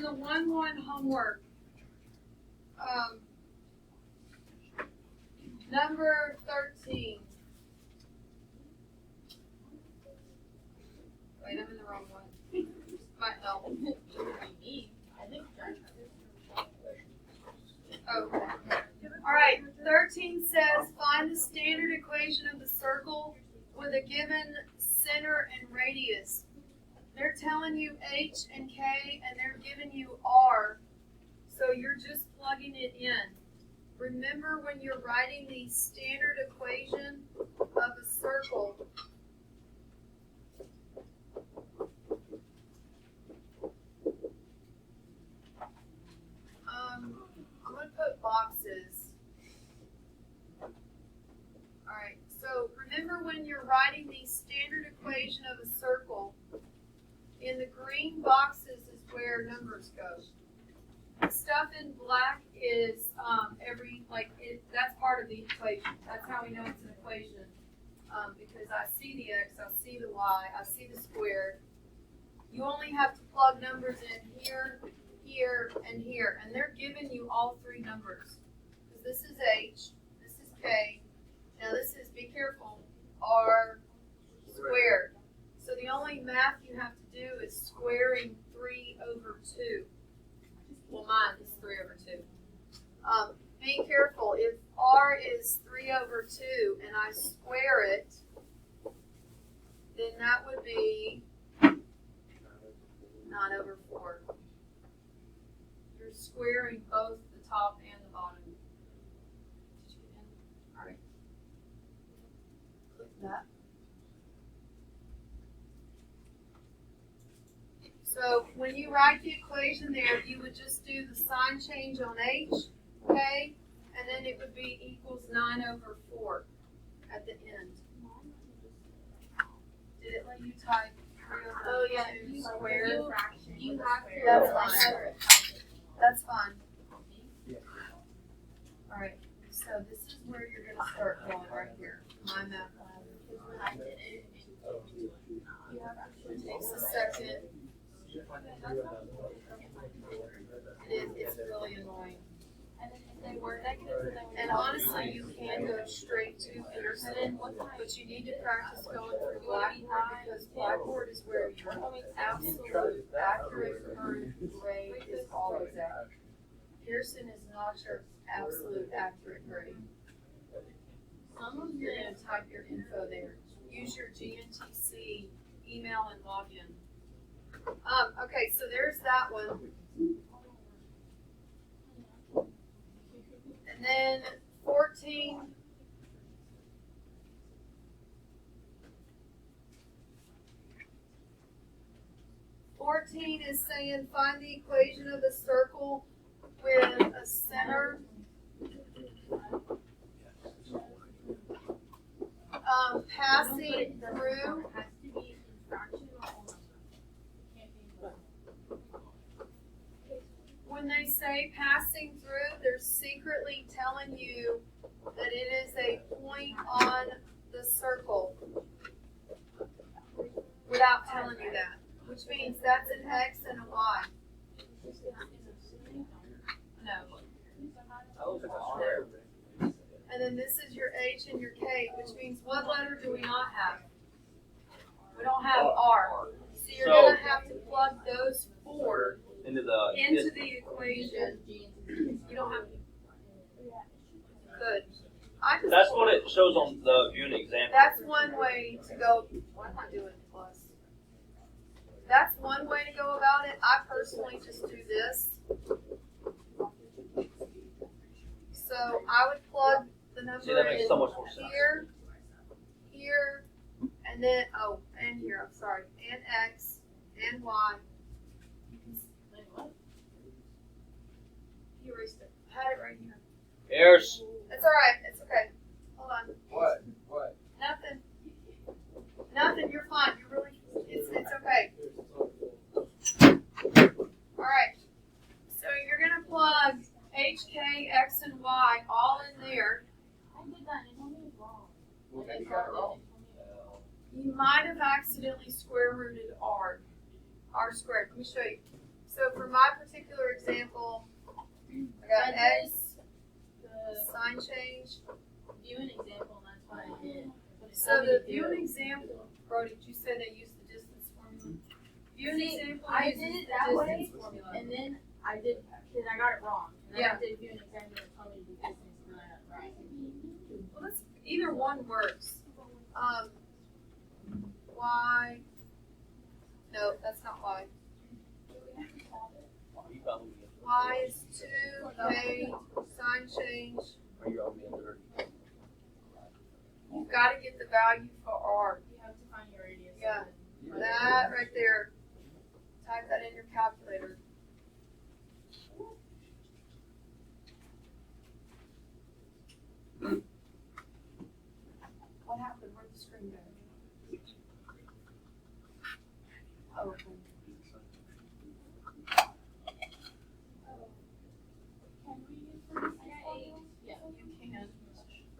the 1-1 homework, number 13. Wait, I'm in the wrong one. Might help. Okay. All right. 13 says find the standard equation of the circle with a given center and radius. They're telling you H and K, and they're giving you R, so you're just plugging it in. Remember, when you're writing the standard equation of a circle, I'm going to put boxes. All right, so remember, when you're writing the standard equation of a circle, in the green boxes is where numbers go. The stuff in black is that's part of the equation. That's how we know it's an equation. Because I see the x, I see the y, I see the square. You only have to plug numbers in here, here, and here. And they're giving you all three numbers. Because this is H, this is K. Now this is, be careful, R squared. So the only math you have to do is squaring 3 over 2. Well, mine is 3 over 2. Be careful. If R is 3 over 2 and I square it, then that would be 9 over 4. You're squaring both the top and the bottom. All right. Click that. So when you write the equation there, you would just do the sign change on H, K, and then it would be equals 9 over 4 at the end. Did it let you type 3 over 2 squared? You have to. That's fine. That's fine. All right. So this is where you're going to start going right here. My math lab. When I did it, it takes a second. It's really annoying. And then if they were negative, and honestly, you can go straight to Pearson, but you need to practice going through Blackboard, because Blackboard is where your absolute accurate current grade is always at. Pearson is not your absolute accurate grade. You're going to type your info there. Use your GNTC email and login. Okay, so there's that one. And then 14. Is saying find the equation of a circle with a center. Passing through. When they say passing through, they're secretly telling you that it is a point on the circle without telling you that, which means that's an X and a Y. No. And then this is your H and your K, which means what letter do we not have? We don't have R. So you're going to have to plug those 4 into the equation. You don't have to. Good. That's what it shows on the viewing example. That's one way to go. Why am I doing plus? That's one way to go about it. I personally just do this. So I would plug the number See, that makes in so much more sense. here, and then, and here, I'm sorry, and X, and Y. You erased it. I had it right here. Here's. It's alright, it's okay. Hold on. What? Nothing, you're fine. You're really, it's okay. Alright. So you're going to plug H, K, X, and Y all in there. I did that and it told me it was wrong. Okay, you got it wrong. You might have accidentally square rooted R squared. Let me show you. So for my particular example, I got X, The sign change. view an example, and that's what I did. But it So told me the to view do an it. example, Brody, did you say they use the distance formula? View an See, example I uses did it the that way, distance formula. and then I did, because I got it wrong. And then Yeah. I did view an example and it told me to do distance, and then I got it right. Well, that's, either one works. Y. No, that's not Y. You probably Y is 2K, sign change. or you're on the other. You've got to get the value for R. You have to find your radius. Yeah. That right there. Type that in your calculator. What happened? Where'd the screen go? Oh, okay. Can we use this? Yeah, you can.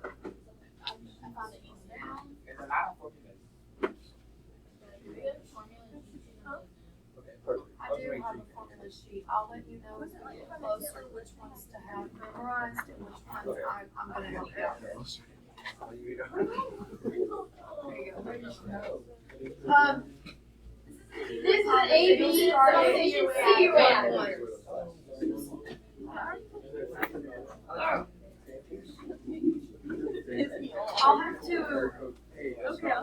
I found it easier. Okay, perfect. I do have a formula sheet. I'll let you know as we get closer which ones to have memorized and which ones I'm gonna help you out with. There you go. This is A, B, so you should see right. I'll have to. Okay.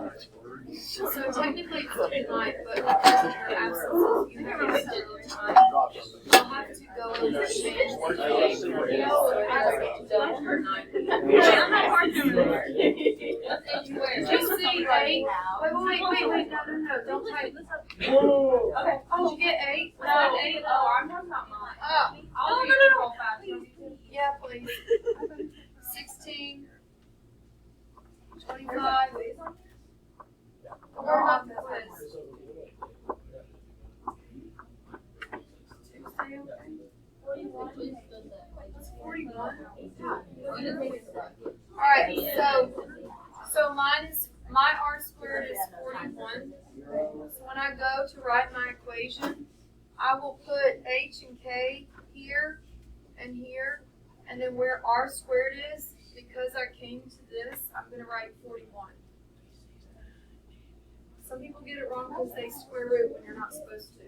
So technically it's tonight, but because of your absences, you have a certain time. I'll have to go in and change the date. So I get done for 9 p.m. Did you see 8? Wait, no, don't type. Okay. Did you get 8? Was No, that 8? I'm talking about mine. Oh. I'll do yours real fast. Yeah, please. 16, 25. We're on the quiz. Tuesday, okay? It's 41. Alright, so my R squared is 41. So when I go to write my equation, I will put H and K here and here, and then where R squared is, because I came to this, I'm gonna write 41. Some people get it wrong because they square root when you're not supposed to.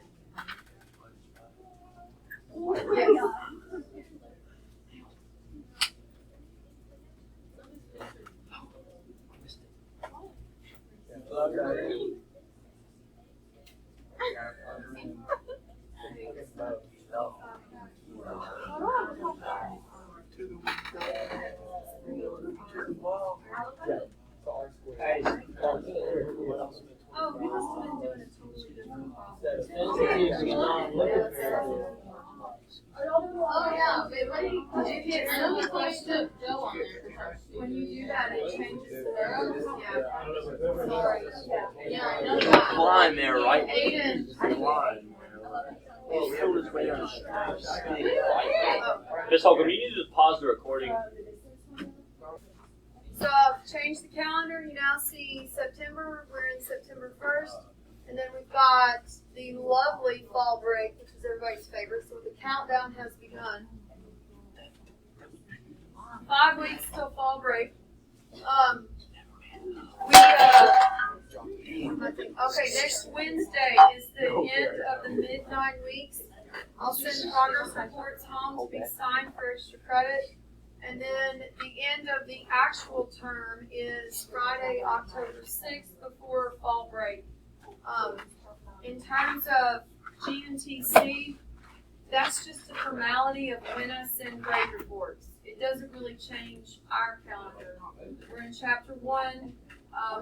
Yes. Oh, we must have been doing a totally different problem. Oh, yeah, but when you hit another question, when you do that, it changes the values. Yeah. Sorry. Yeah, I know that. Line there, right? Aiden. Line. Miss Holcombe, you need to just pause the recording. So I've changed the calendar. You now see September. We're in September 1st. And then we've got the lovely fall break, which is everybody's favorite. So the countdown has begun. 5 weeks till fall break. Okay, next Wednesday is the end of the mid-9 weeks. I'll send progress reports home to be signed for extra credit. And then the end of the actual term is Friday, October 6th before fall break. In terms of GNTC, that's just a formality of when I send grade reports. It doesn't really change our calendar. We're in chapter 1.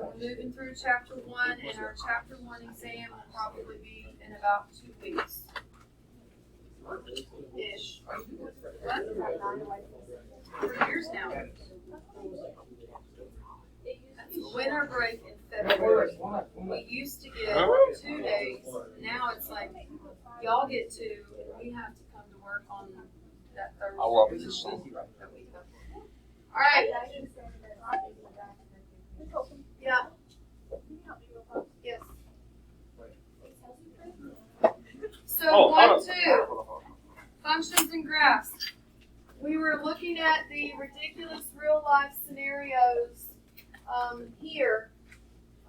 We're moving through chapter 1, and our chapter 1 exam will probably be in about 2 weeks. Ish. For years now. That's winter break in February. We used to get 2 days. Now it's like y'all get 2, and we have to come to work on that Thursday. I love this. All right. Yeah. Yes. So Oh, hold on. 1-2, functions and graphs. We were looking at the ridiculous real life scenarios here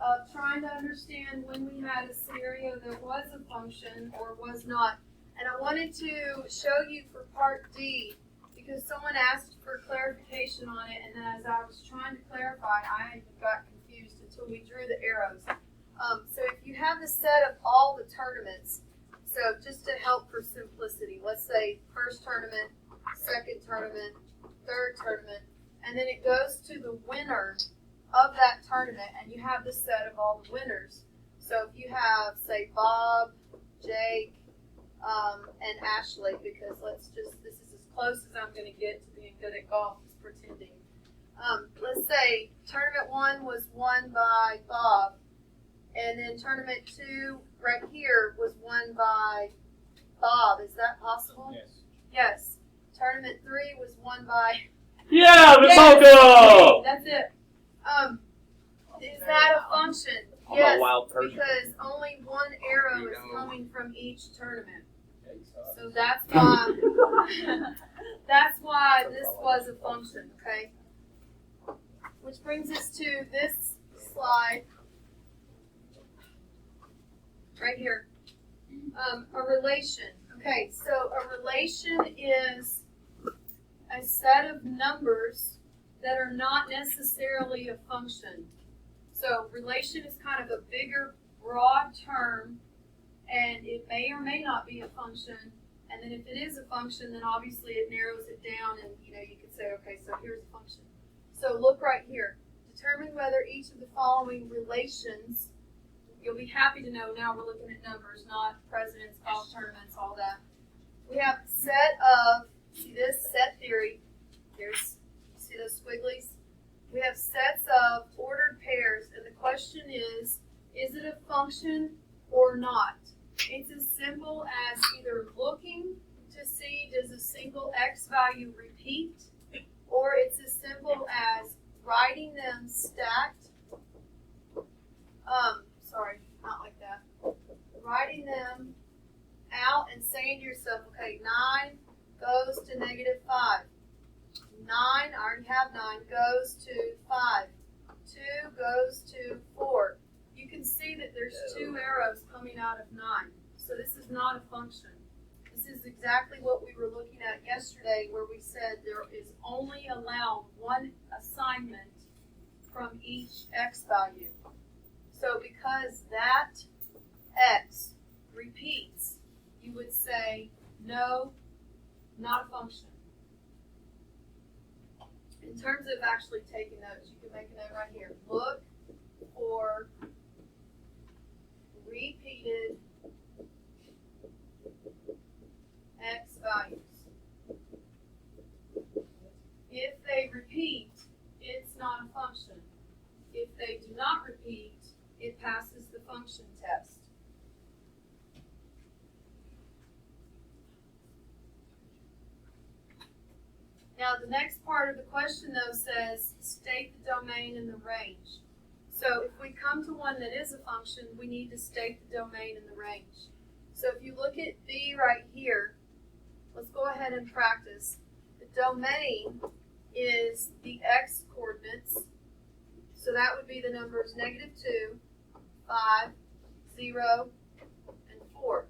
of trying to understand when we had a scenario that was a function or was not. And I wanted to show you for part D because someone asked for clarification on it, and then as I was trying to clarify, I got confused until we drew the arrows. So if you have the set of all the tournaments, so just to help for simplicity, let's say first tournament, second tournament, third tournament, and then it goes to the winner of that tournament, and you have the set of all the winners. So if you have, say, Bob, Jake, and Ashley, because this is as close as I'm going to get to being good at golf, is pretending. Let's say tournament 1 was won by Bob, and then tournament 2 right here was won by Bob. Is that possible? Yes. Yes. Tournament 3 was won by. Yeah, Miss Yes. Holcombe! That's it. Is that a function? I'm Yes, a wild person. because only one arrow is coming from each tournament. Okay, sorry. So that's why that's why this was a function, okay? Which brings us to this slide right here. A relation. Okay, so a relation is a set of numbers that are not necessarily a function. So relation is kind of a bigger, broad term, and it may or may not be a function. And then if it is a function, then obviously it narrows it down, and you could say, okay, so here's a function. So look right here. Determine whether each of the following relations. You'll be happy to know now we're looking at numbers, not presidents, golf tournaments, all that. We have a set of, see this, set theory. See those squigglies? We have sets of ordered pairs, and the question is it a function or not? It's as simple as either looking to see does a single x value repeat, or it's as simple as writing them stacked. Sorry, not like that. Writing them out and saying to yourself, okay, 9 goes to -5. 9, I already have 9, goes to 5. 2 goes to 4. You can see that there's 2 arrows coming out of 9. So this is not a function. This is exactly what we were looking at yesterday, where we said there is only allowed one assignment from each x value. So because that x repeats, you would say, no, not a function. In terms of actually taking notes, you can make a note right here. Look for repeated x values. If they repeat, it's not a function. If they do not repeat, it passes the function test. Now the next part of the question though says state the domain and the range. So if we come to one that is a function, we need to state the domain and the range. So if you look at B right here, let's go ahead and practice. The domain is the x coordinates. So that would be the numbers -2, 5, 0, and 4.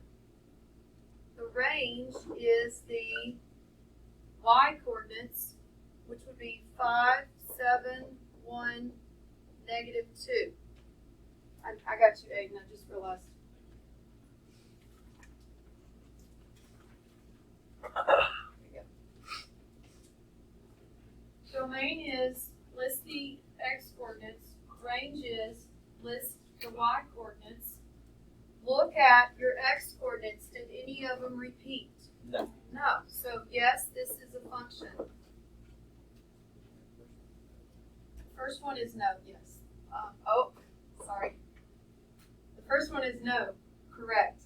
The range is the y coordinates, which would be 5, 7, 1, -2. I got you, Aiden, I just realized. There you go. Domain is list the x coordinates. Range is list the y coordinates. Look at your x coordinates. Did any of them repeat? No. No. So yes, this is a function. First one is no, yes. Sorry. The first one is no, correct.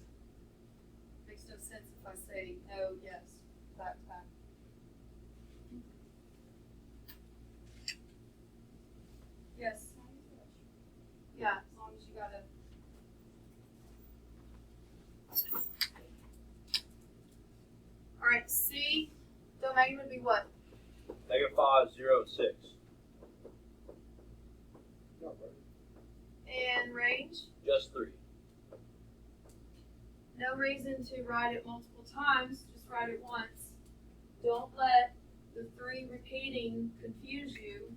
Makes no sense if I say no, yes, back to back. Yes. Yeah, as long as you got domain would be what? -5, 0, 6. And range? Just 3. No reason to write it multiple times, just write it once. Don't let the 3 repeating confuse you.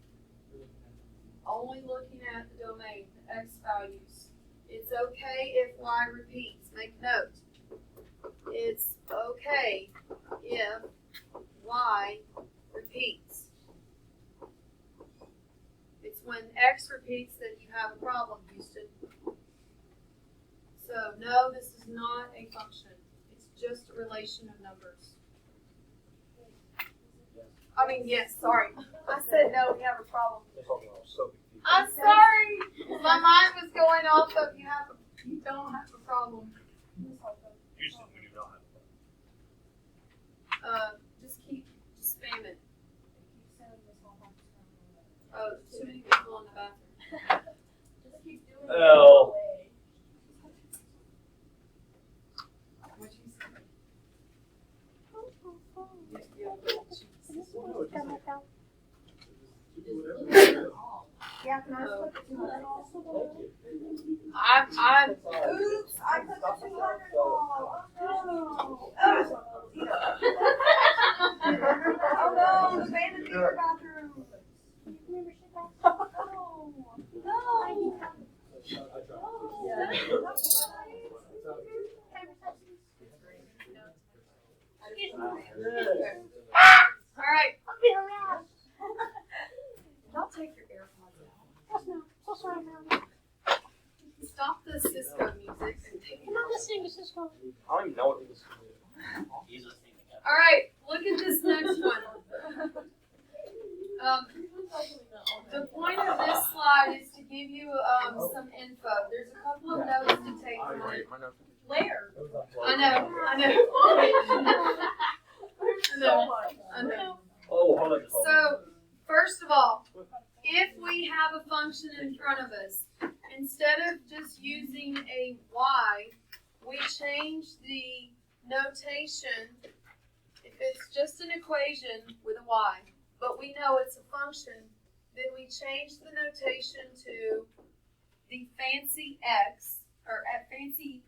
Only looking at the domain, the x values. It's okay if y repeats. Make note. It's okay if y repeats. It's when x repeats that you have a problem, Houston. So no, this is not a function. It's just a relation of numbers. I mean, yes, sorry. I said no, we have a problem. I'm sorry. My mind was going off of you don't have a problem. Houston, we do not have Just spam it. Oh, too many people in the bathroom. Just keep doing Oh. it. What you say? Yeah, can I just put the 200 on? I'm Oops, I put the 200 on. Oh no, the vanity in your bathroom. all right. Don't take your AirPods out. Stop the Cisco music and take it out. I don't even know what this is. All right, look at this next one. The point of this slide is to give you some info. There's a couple of notes to take from it. Where? I know. I know. Oh, hold on. So, first of all, if we have a function in front of us, instead of just using a y, we change the notation. If it's just an equation with a y, but we know it's a function, then we change the notation to the fancy x, or at fancy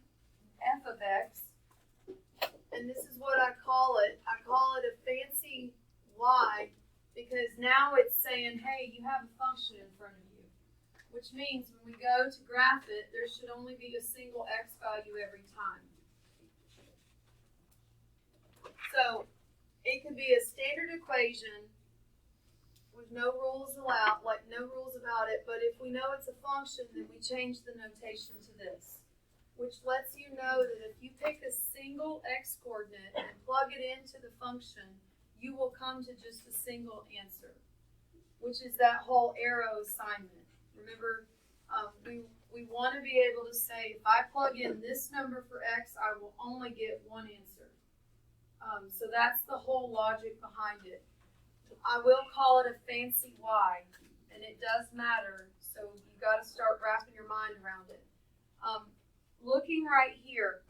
f of x, and this is what I call it. I call it a fancy y, because now it's saying, hey, you have a function in front of you, which means when we go to graph it, there should only be a single x value every time. So it could be a standard equation with no rules allowed, like no rules about it, but if we know it's a function, then we change the notation to this, which lets you know that if you pick a single x coordinate and plug it into the function, you will come to just a single answer, which is that whole arrow assignment. Remember, we want to be able to say, if I plug in this number for x, I will only get one answer. So that's the whole logic behind it. I will call it a fancy y, and it does matter, so you got to start wrapping your mind around it. Looking right here,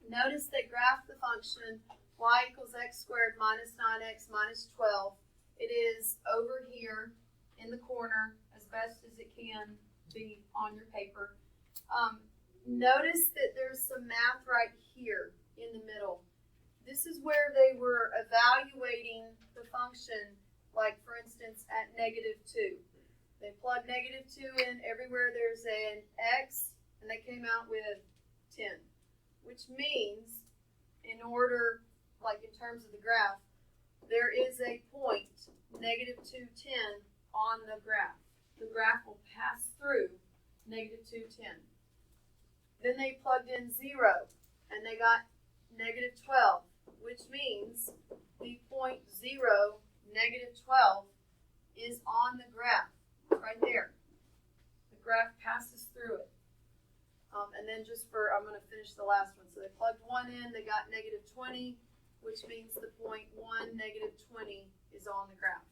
notice that graph the function y equals x squared minus 9x minus 12. It is over here in the corner as best as it can be on your paper. Notice that there's some math right here in the middle. This is where they were evaluating the function, like for instance at -2. They plugged -2 in everywhere there's an x, and they came out with 10, which means in order, like in terms of the graph, there is a point, -2, 10 on the graph. The graph will pass through -2, 10. Then they plugged in 0, and they got -12, which means the point 0, -12 is on the graph, right there. The graph passes through it. And then I'm going to finish the last one. So they plugged 1 in, they got -20, which means the point 1, -20 is on the graph.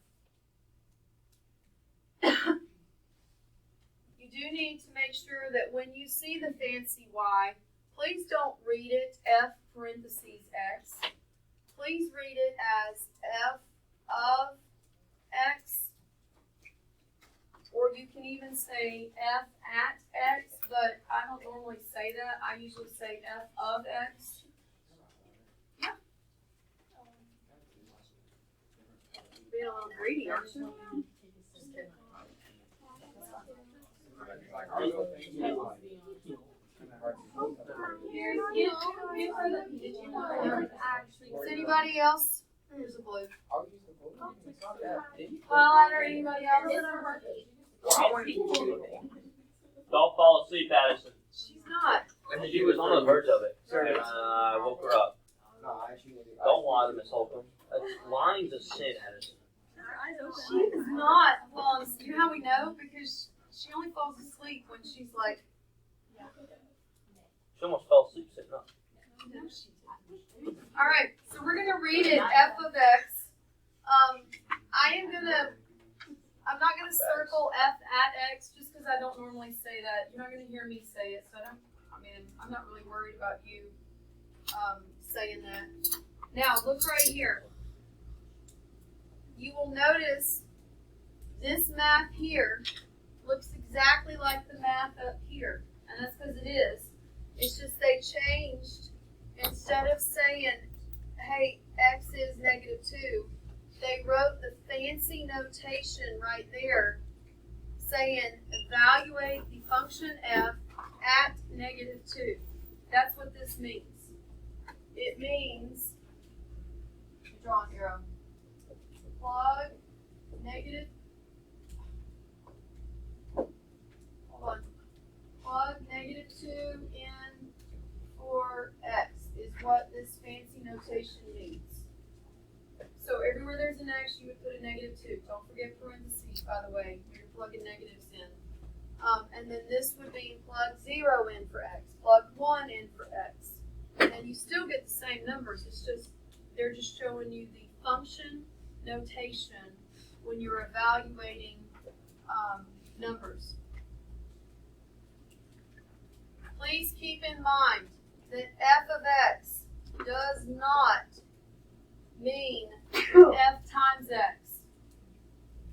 You do need to make sure that when you see the fancy y, please don't read it F parentheses X. please read it as f of x, or you can even say f at x, but I don't normally say that. I usually say f of x. Being a little greedy, aren't you? Just kidding. Does anybody else? Here's a blue. Highlighter, anybody else? Don't fall asleep, Addison. She's not. She was on the verge of it. I woke her up. Don't lie to Miss Holcombe. That's lying's a sin, Addison. She's not falling asleep. You know how we know? Because she only falls asleep when she's like, She almost fell asleep sitting up. all right, so we're gonna read it f of x. I'm not gonna circle f at x just because I don't normally say that. You're not gonna hear me say it, so I'm not really worried about you saying that. Now look right here. You will notice this math here looks exactly like the math up here, and that's because it is. It's just they changed, instead of saying, hey, x is -2, they wrote the fancy notation right there saying evaluate the function f at -2. That's what this means. It means, draw an arrow, plug -2 in for x is what this fancy notation means. So everywhere there's an x, you would put a -2. Don't forget parentheses, by the way, when you're plugging negatives in. And then this would be plug 0 in for x, plug 1 in for x. And you still get the same numbers. It's just, they're just showing you the function notation when you're evaluating numbers. Please keep in mind that f of x does not mean f times x.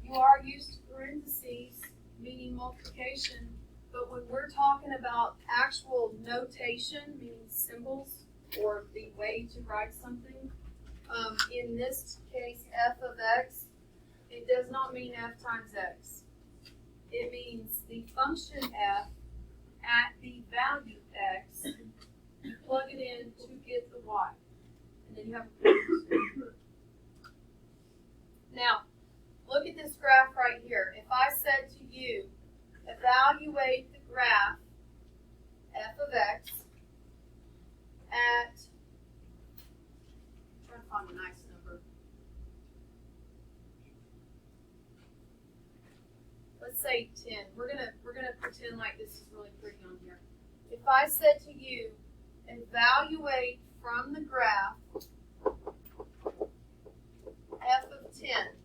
You are used to parentheses, meaning multiplication, but when we're talking about actual notation, meaning symbols, or the way to write something, in this case, f of x, it does not mean f times x. It means the function f at the value x, you plug it in to get the y. And then you have a Now, look at this graph right here. If I said to you, evaluate the graph f of x at, I'm trying to find a nice number. Let's say 10. We're gonna pretend like this is really pretty on here. If I said to you, evaluate from the graph f of 10.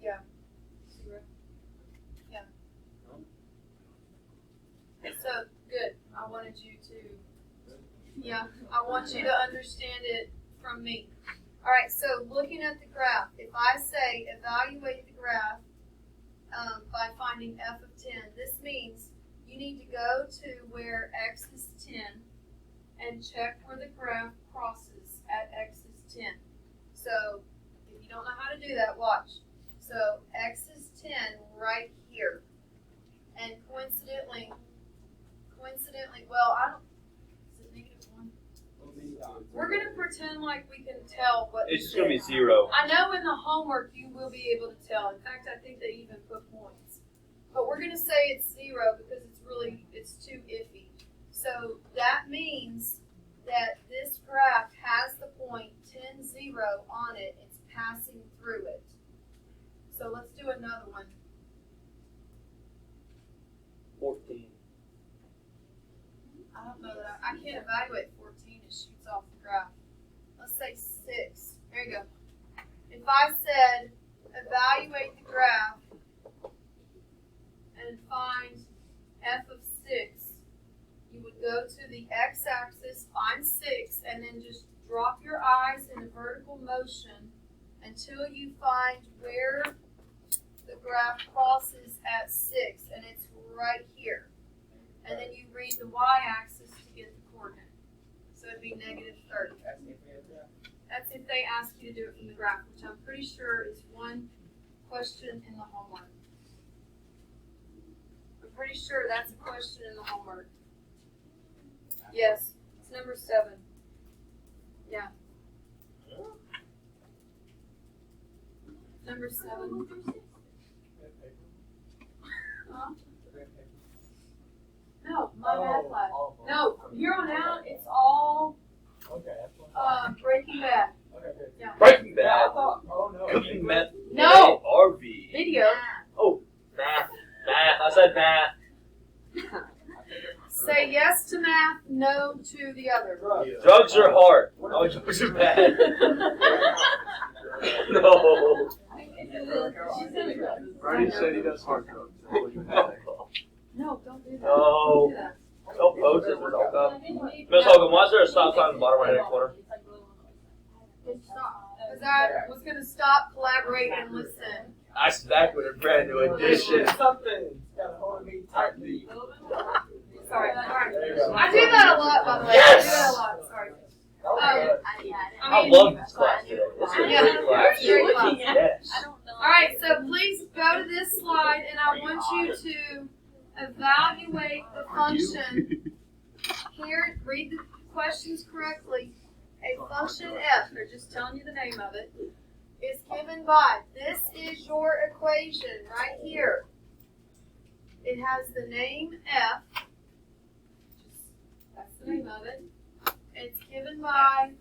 Yeah. 0. Yeah. So good. I wanted you to. Yeah, I want you to understand it from me. All right, so looking at the graph, if I say evaluate the graph by finding f of 10, this means you need to go to where x is 10 and check where the graph crosses at x is 10. So if you don't know how to do that, watch. So x is 10 right here. And coincidentally, well, I don't, is it -1? We're going to pretend like we can tell what It's just gonna be 0. I know in the homework you will be able to tell. In fact, I think they even put points. But we're going to say it's 0 because it's too iffy. So that means that this graph has the point 10, 0 on it. It's passing through it. So let's do another one. 14. I don't know that I can't evaluate 14. It shoots off the graph. Let's say 6. There you go. If I said evaluate the graph and find f of 6 6, you would go to the x-axis, find 6, and then just drop your eyes in a vertical motion until you find where the graph crosses at 6, and it's right here. And then you read the y-axis to get the coordinate. So it'd be -30. That's if they ask you to do it from the graph, which I'm pretty sure is one question in the homework. I'm pretty sure that's a question in the homework. Yes, it's number 7. Yeah. Number 7. Huh? No, my math class. No, from here on out, it's all Breaking Bad. Yeah. Breaking Bad. no. Cooking meth. No. RV. Video. Oh, math. Math. I said math. Say yes to math, no to the other. Drugs are hard. No, drugs are bad. No. Brady said he does hard drugs. No, don't do that. No. Don't do that. Don't post it. Miss Holcombe, why is there a stop sign in the bottom right hand corner? Because I was going to stop, collaborate, and listen. That's back with a brand new edition. Something got a hold of me tightly. Sorry. There you go. I do that a lot, by the way. Yes. I do that a lot. Sorry. I love this class today. This is a Yeah, great class. it's a great class. Yes. All right, so please go to this slide, and I want you to evaluate the function. Here, read the questions correctly. A function f, they're just telling you the name of it, is given by, this is your equation right here. It has the name f, that's the name of it. It's given by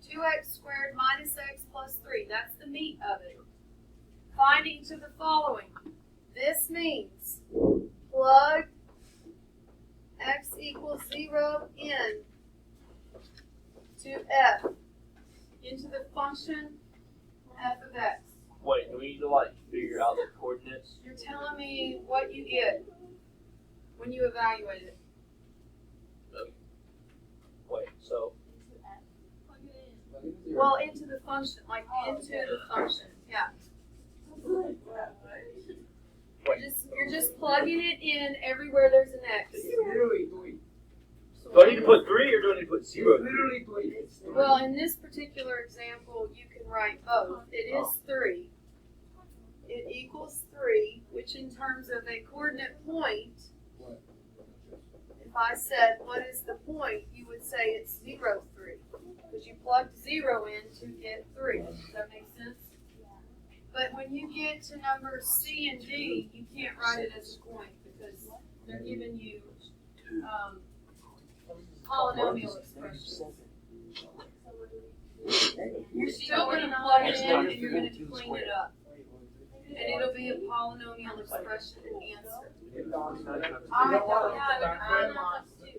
2x squared minus x plus 3. That's the meat of it. Find each of the following. This means plug x equals 0 in to f into the function f of x. Wait, do we need to like figure out the coordinates? You're telling me what you get when you evaluate it. Wait, so Well, into the function, like into the function, yeah. You're just plugging it in everywhere there's an x. Do I need to put 3 or do I need to put 0? Well, in this particular example, you can write both. It is 3. It equals 3, which in terms of a coordinate point, if I said, what is the point, you would say it's 0, 3. Because you plugged 0 in to get 3. Does that make sense? But when you get to numbers C and D, you can't write it as a point because they're giving you polynomial expressions. You're still going to plug it in and you're going to clean it up. And it'll be a polynomial expression and answer.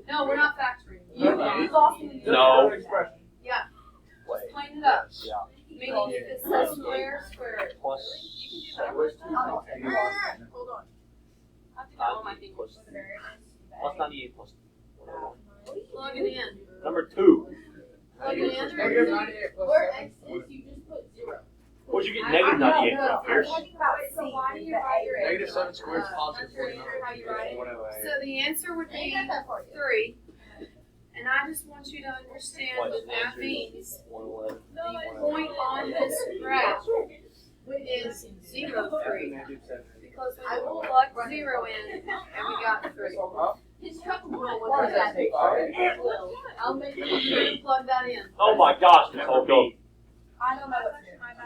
No, we're not factoring. You lost me. No. Yeah. Wait. Just clean it up. Yeah. Meaning if it says square, square it. Plus. Hold on. I have to go on my thing. Plus 98 plus. Plug it in. Number 2. Plug it in. Where x is, you just put 0. Where'd you get negative 98 from? Pierce? So why do you write your Negative 7 squared is positive That's right, 49. how you write it. Whatever. So the answer would I be got that for you. 3. And I just want you to understand What? that that means 111. the point on this graph is 0, 3. Because we plugged 0 in and we got 3. His truck will What does that take? It will. I'll make You're going to plug that in. oh my gosh, Miss Holcombe. I know my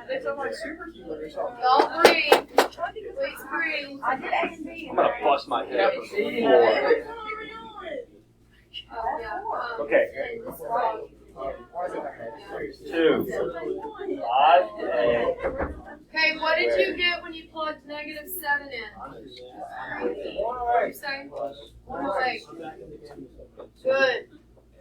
It's on my super keyboard or something. Don't breathe. Please breathe. I did A and B. I'm gonna bust my head on the floor. Oh, yeah. Okay. And this is all. 2. 5. 8. Okay, what did you get when you plugged negative 7 in? What did you say? 108. Good.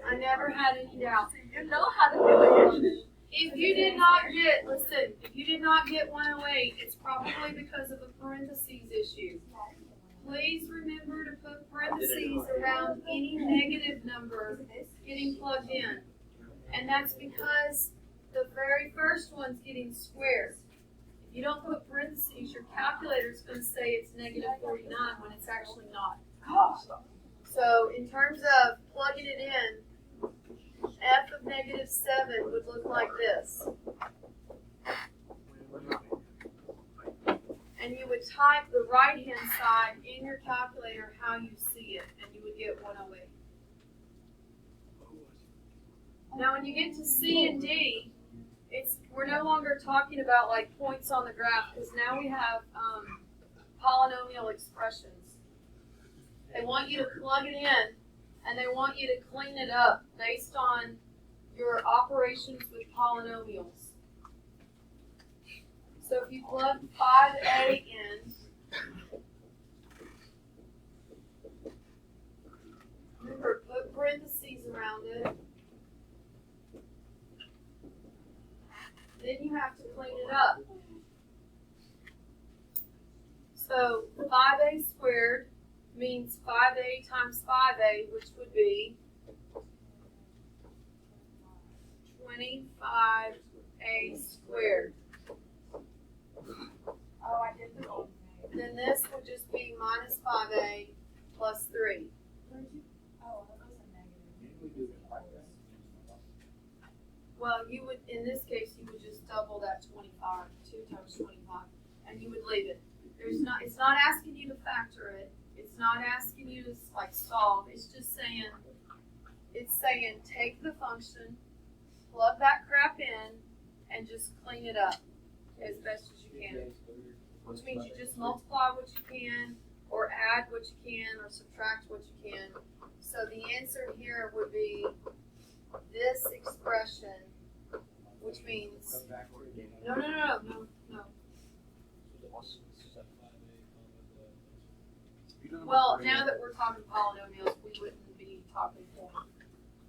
I never had any doubt. You know how to do it. If you did not get, listen, if you did not get 108, it's probably because of a parentheses issue. please remember to put parentheses around any negative number getting plugged in. And that's because the very first one's getting squared. If you don't put parentheses, your calculator's going to say it's negative 49 when it's actually not. So in terms of plugging it in, f of negative 7 would look like this. And you would type the right-hand side in your calculator how you see it, and you would get 108. Now when you get to C and D, we're no longer talking about like points on the graph, because now we have polynomial expressions. They want you to plug it in, and they want you to clean it up based on your operations with polynomials. So if you plug 5a in, remember, put parentheses around it. Then you have to clean it up. So 5a squared means 5a times 5a, which would be 25a squared. Oh, I did the wrong thing. Then this would just be minus 5a plus 3. Oh, that was a negative. Well, you would, in this case, you would just double that 25, 2 times 25, and you would leave it. It's not asking you to factor it. It's not asking you to like solve. It's just saying, take the function, plug that crap in, and just clean it up as best as you can. Which means you just multiply what you can, or add what you can, or subtract what you can. So the answer here would be this expression, which means no. Well, now that we're talking polynomials, we wouldn't be talking point.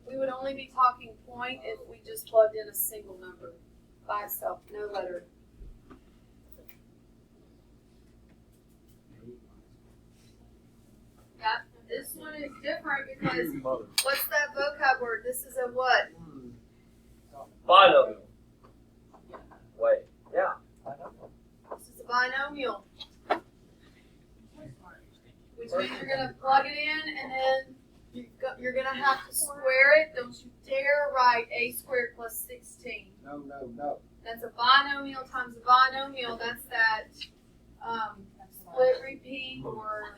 We would only be talking point if we just plugged in a single number by itself, no letter. Yeah, this one is different because what's that vocab word? This is a what? Binomial. Wait, yeah. This is a binomial. Which means you're going to plug it in and then you're going to have to square it. Don't you dare write a squared plus 16. No. That's a binomial times a binomial. That's that split repeat or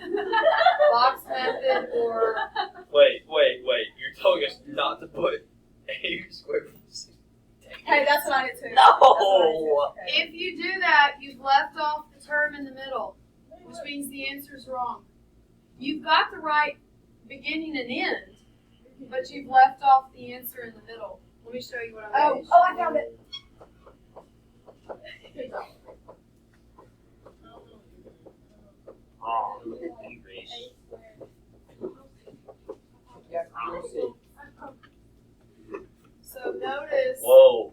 box method or... Wait. You're telling us not to put a square root of 16? Hey, that's what I did too. No! If you do that, you've left off the term in the middle, which means the answer is wrong. You've got the right beginning and end, but you've left off the answer in the middle. Let me show you what I'm doing. Oh, I found it. Oh, erase. So notice, Whoa.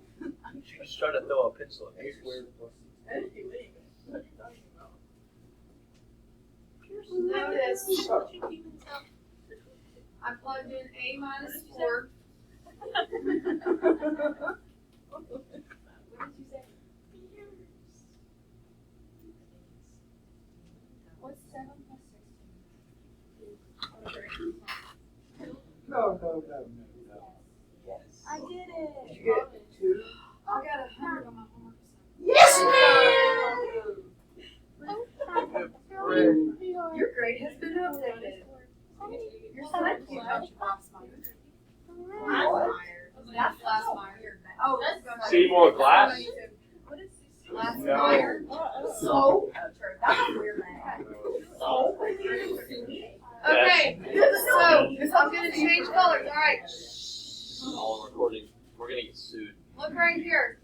She was trying to throw a pencil at yours. notice, I plugged in a minus 4. What did you say? What's 7 plus 16? No. Yes. I did it. Did you get 2? I got 100 on my homework assignment. Yes, Your grade has been updated. You're so cute. That's Glassmeyer. Oh, Seymour Glass? Glassmeyer. So? That's a weird name. Okay, so I'm gonna change colors. All right, All recording. We're gonna get sued. look right here.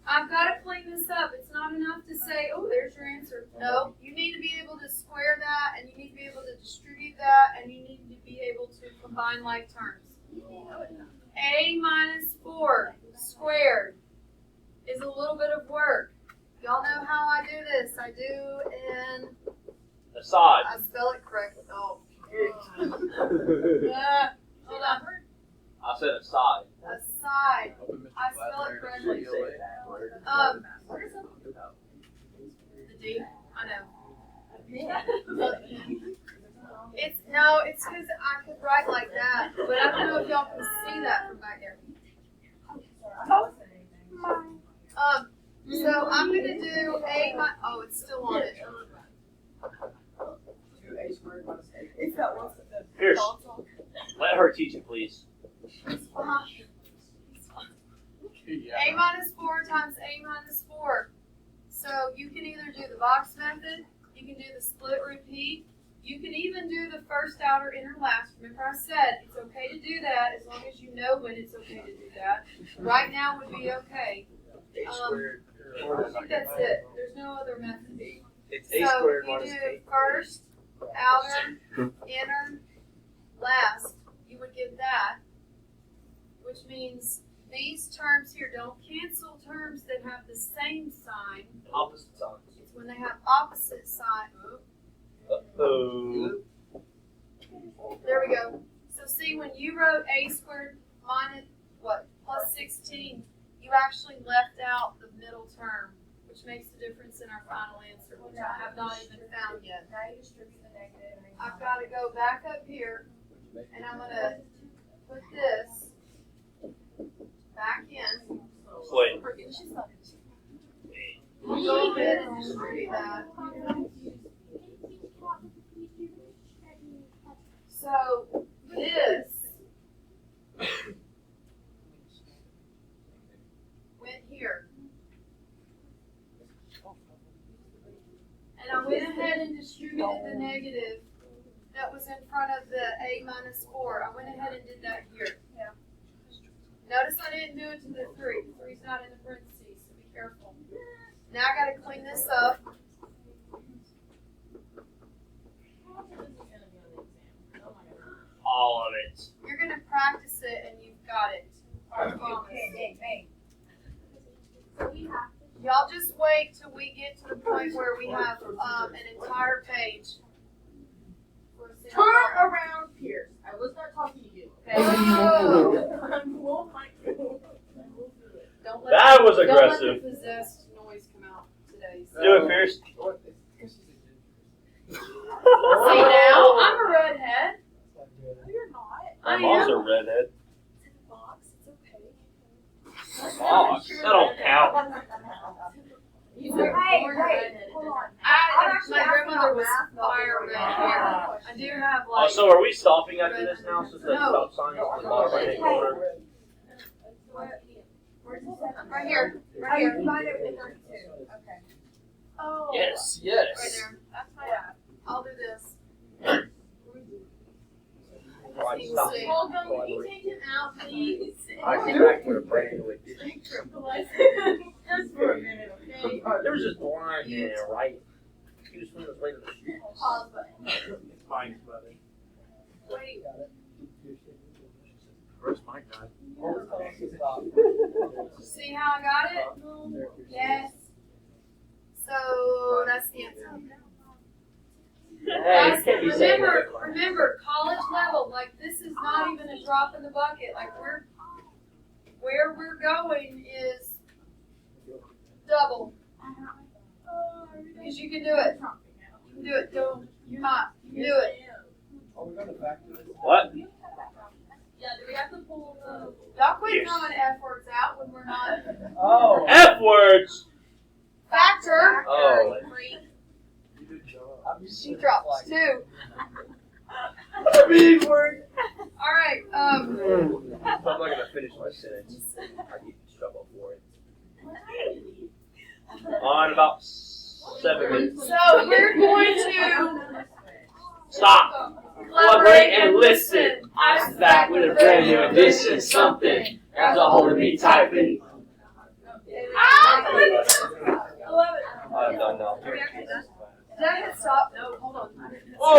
I've got to clean this up. It's not enough to say, oh, there's your answer. No, you need to be able to square that, and you need to be able to distribute that, and you need to be able to combine like terms. A minus 4 squared is a little bit of work. Y'all know how I do this. I do an Aside. I spell it correctly. Oh. Hold on. I said aside. Aside. I spell it correctly. The D. I know. It's because I could write like that, but I don't know if y'all can see that from back there. So I'm gonna do oh, it's still on it. Pierce, let her teach it, please. A minus 4 times A minus 4. So you can either do the box method, you can do the split repeat, you can even do the first outer inner last. Remember I said it's okay to do that as long as you know when it's okay to do that. Right now would be okay. A squared. I think that's it. There's no other method. It's A So squared if you minus do 8. first, outer, inner, last, you would get that, which means these terms here don't cancel terms that have the same sign. Opposite signs. It's when they have opposite sign. Uh-oh. There we go. So see, when you wrote A squared minus, plus 16, you actually left out the middle term, which makes the difference in our final answer, which I have not even found yet. I've got to go back up here, and I'm going to put this back in. Wait. Go ahead and distribute that. So this went here. And I went ahead and distributed the negative that was in front of the A minus 4. I went ahead and did that here. Notice I didn't do it to the 3. The 3's not in the parentheses, so be careful. Now I got to clean this up. All of it. You're going to practice it and you've got it. I promise. Y'all just wait till we get to the point where we have an entire page. Turn around, Pierce. I was not talking to you, okay? Oh. Don't let That was Don't aggressive. let the possessed noise come out today. So. Do it, Pierce. See now, I'm a redhead. No, you're not. My I mom's am. a redhead. It's in the box. It's okay. Box? That don't count. You were born redheaded. Hold on. My grandmother was fire red hair. I do have Oh, like. so are we stopping after this now since the No. stop sign is on the bottom right hand corner? Right here. Oh, Right you here. combined it with 32. Okay. Oh. Yes, Right yes. there. That's my bad. I'll do this. Right, See, stop. see. Holcombe, can you take him out, please? I came back with a brand new edition. Just for a minute, okay? There was this blind man, right? He was swinging his way to the street. Pause button. Fine, buddy. Wait. Where's my guy? See how I got it? Yes. So that's the answer. Hey, Guys, you can't be saying that. remember, college level, like this is not even a drop in the bucket. Like where we're going is double. Because you can do it. You can do it. You're not. You can do it. What? Yeah, do we have to pull the... Y'all quit Yes. throwing F words out when we're not. Oh. F words! Factor. Oh. She drops two. Big word. All right. I'm not gonna finish my sentence. I get in trouble for it. On about 7 minutes. So we're going to Stop! Collaborate and listen. I'm back with a brand new edition. Something grabs a hold of me tightly. Ah! I love it. I'm done now. Did I hit stop? No, hold on. Oh!